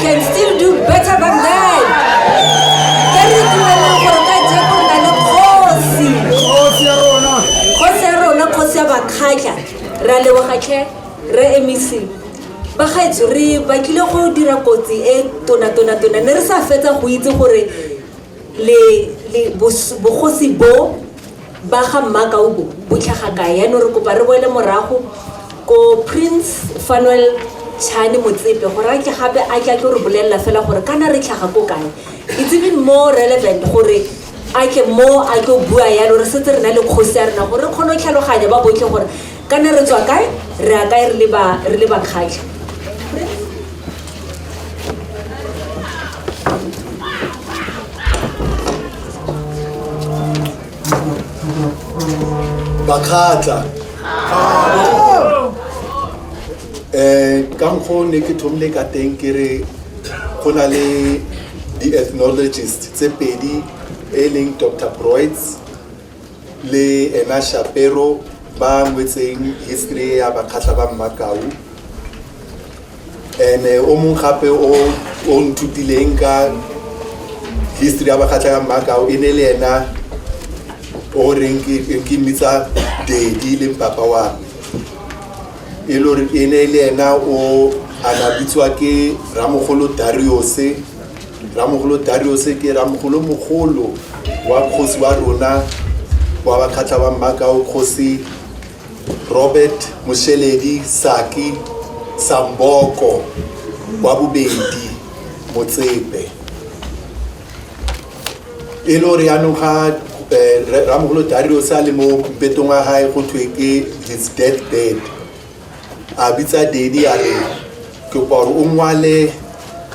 can still do better than that. Kgosi ya Bakhatla ra leboga tlhe re MEC bagaetso re bakile go dira kotsi e tona ne re sa fetsa go itse gore le bogosi bo ba ga Makau bo tlhaga kae ya no re kopa re boele morago ko Prince Fanuel Tshane Motsepe gore a ke gape a ke re bolella fela gore kana re tlhaga ko kae. It's even more relevant gore a ke mo a go bua ya re setse re na le kgosi ya rena gore re kgone go tlhaloganya ba botlhe gore kana re tswa kae re a kae re le ba Khatla. Bakhatla ka mokgwa ne ke thomile ka teng ke re go na le di-ethnologist tse pedi e leng Dr. Broids le Ena Shapiro ba ngwetseng history ya Bakhatla ba Makau and o mong gape o nthutileng ka history ya Bakhatla ya Makau e ne le ena o reng ke mitsa Dedi le papa wa e lo re ene le ena o ana bitswa ke Ramogolo Darius ke Ramogolo mogolo wa kgosi wa rona wa Bakhatla ba Makau kgosi Robert Mosheledi Saki Samboko wa bobedi Motsepe e lo re anoga Ramogolo Darius a le mo petong a hae go thwe ke his deathbed a bitsa Dedi a re ke gore o ngwale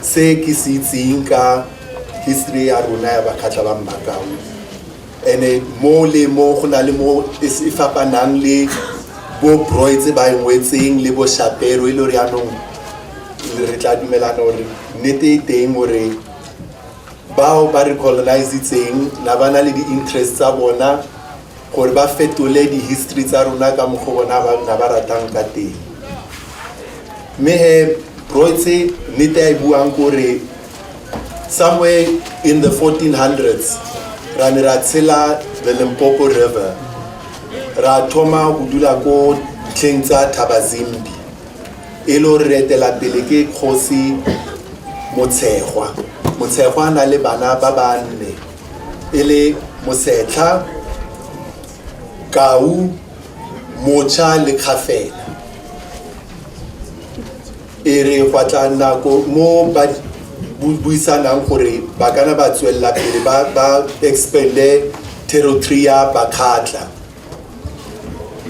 se ke se itseng ka history ya rona ya Bakhatla ba Makau ene mo le mo go na le mo e fapanang le bo Broids ba ngwetseng le bo Shapiro e le re anong re tla dumelana gore nnete teng gore bao ba re colonizitseng na bana le di-interest tsa bona gore ba fetole di-history tsa rona ka mokgwa bona ba ratang ka teng mme he Broids nnete a e buang kore somewhere in the 1400s ra ne ra tshela the Limpopo River ra thoma go dula ko tlheng tsa Thabazimbi e lo re etela pele ke kgosi Motshegwa na le bana ba banne e le Mosetla Kau Mocha le Khafela e re gwa nako mo ba buisanang gore ba kana ba tswella pele ba expande territory ya Bakhatla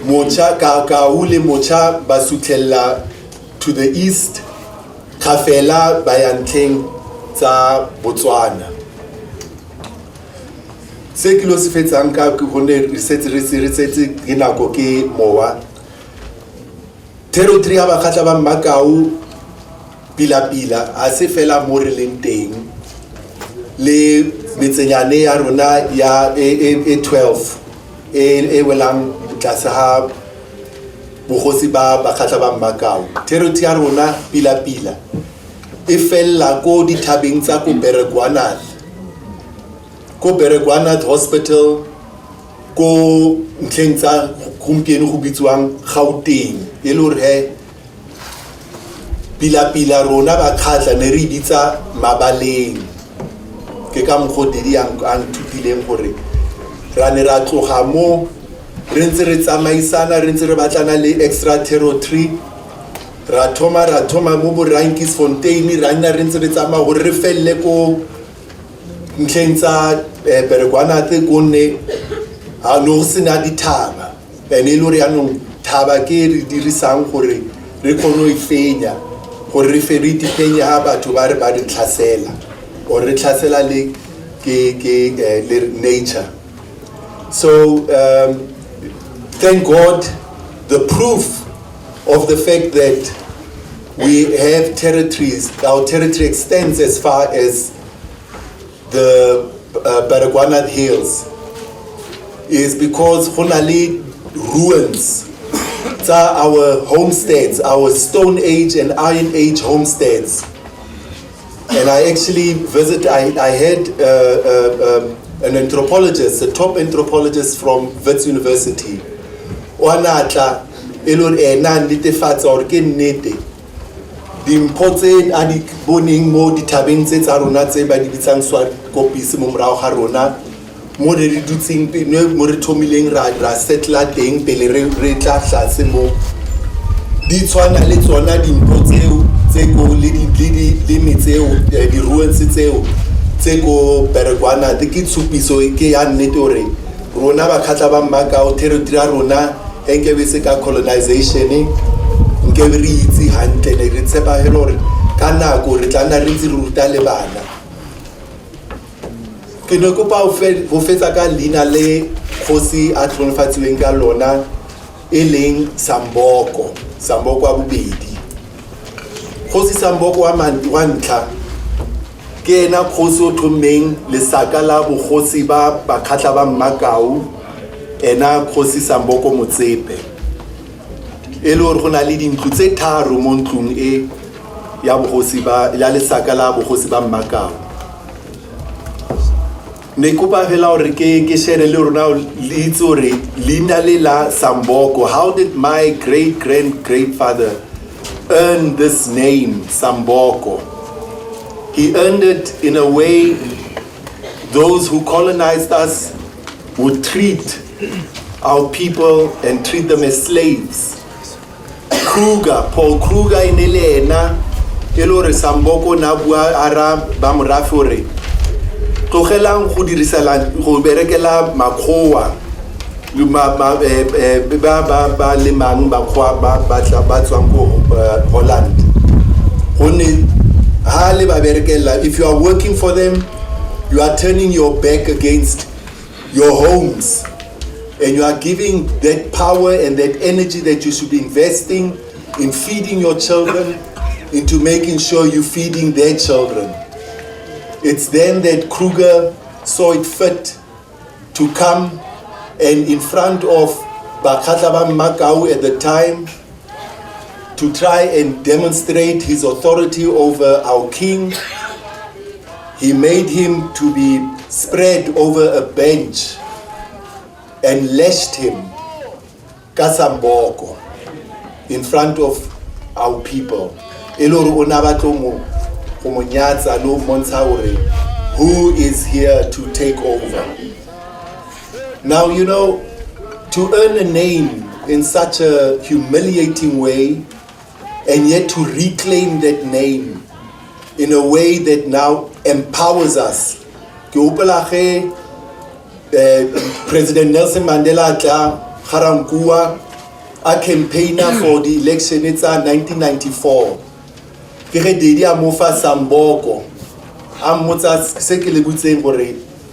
Mocha Kau le Mocha ba sutlhella to the east Khafela ba yantleng tsa Botswana se ke lo se fetsang ka ke gone re setse ke nako ke mowa territory ya Bakhatla ba Makau pila a se fela mo re leng teng le metsenyane ya rona ya A12 e welang tlase ha bogosi ba Bakhatla ba Makau territory ya rona pila e fella ko dithabeng tsa ko Beregwanath Hospital ko ntleng tsa gompieno go bitswang Gauteng e le gore pila rona Bakhatla ne re bitsa Mabaleng ke ka mokgwa Dedi ang thutileng gore ra ne ra tloga mo re ntse re tsamaisana re ntse re batlana le extra territory ra thoma mo bo Rankisfontein ra nna re ntse re tsamaya gore re felle ko ntleng tsa Beregwanath ko ne a no sena dithaba ene lo re anong thaba ke re dirisang gore re kgone go fenya gore re fe re dipenya ha batho ba re ba di tlhasela or re tlhasela le ke nature so thank God the proof of the fact that we have territories, our territory extends as far as the Beregwanath Hills is because honali ruins our homesteads, our Stone Age and Iron Age homesteads And I actually I had an anthropologist, a top anthropologist from Wits University. Oanatla, elon ena netefatsa hore ke nnete. Dimpho tse a di boneng mo dithabeng tse tsa rona tse ba di bitsang Swakopisi mo morao ga rona, mo re dutseng mo re thomileng ra settler teng pele re tla tlase mo di tshwana le tsona dimpho tseo tse go le metseo di ruins tseo tse go Beregwana ke tshupiso ke ya nnete hore rona ba khatla ba Makau territory ya rona nke be se ka colonization nke re itse hantle ne re tsepa hore ka nako re tla nna re ntse re ruta le bana. Ke no kopa ho fetsa ka lina le khosi a tlhonofatsweng ka lona e leng Samboko wa bobedi. Khosi Samboko wa ntlha ke ena khosi o thommeng lesaka la bokgosi ba bakhatla ba Makau, ena khosi Samboko Motsepe e le hore go na le dintlo tse tharo mo ntlong e ya bokgosi ba ya lesaka la bokgosi ba Makau. Ne kopa fela hore ke share le rona le itse hore leina le la Samboko, how did my great grandfather earn this name Samboko? He earned it in a way those who colonized us would treat our people and treat them as slaves. Paul Kruger in Elena, Elore Samboko na bua ara ba morafe hore tlogelang go dirisela go berekela makgowa le ba lemang ba khoa ba tswang go Holland. Hone ha le ba berekela, if you are working for them, you are turning your back against your homes, and you are giving that power and that energy that you should be investing in feeding your children into making sure you're feeding their children. It's then that Kruger saw it fit to come and in front of bakhatla ba Makau at the time to try and demonstrate his authority over our king. He made him to be spread over a bench and lashed him Kasamboko in front of our people. Who is here to take over? Now, you know, to earn a name in such a humiliating way and yet to reclaim that name in a way that now empowers us. President Nelson Mandela Karankua, a campaigner for the election, it's 1994. Samboko.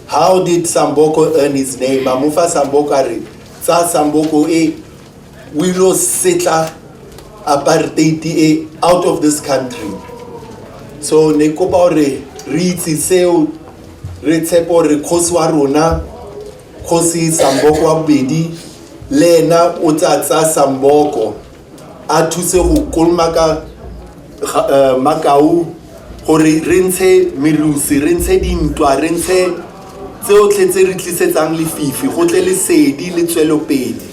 How did Samboko earn his name? Amufa Samboko Samboko we lost settler apartheid out of this country. So nekopa re ritsi seo re tshepo re khosi wa rona khosi Samboko wa bobedi lena o tsatsa Samboko a thuse go kolmaka Makau gore re ntshe merusi re ntshe dintwa re ntshe tseo tletse re tlisetsang lefifi go tle le sedi le tswelo pedi.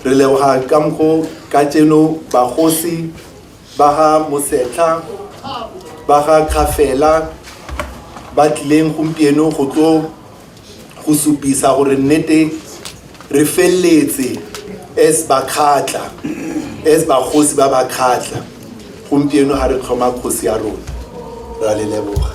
Re leboga ka mgo ka tseno bagosi ba ga Mosetla ba ga Khafela ba tlileng gompieno go tlo go supisa gore nnete re felletse es bakhatla es bagosi ba bakhatla gompieno ha re tlhoma kgosi ya rona. Ra le leboga.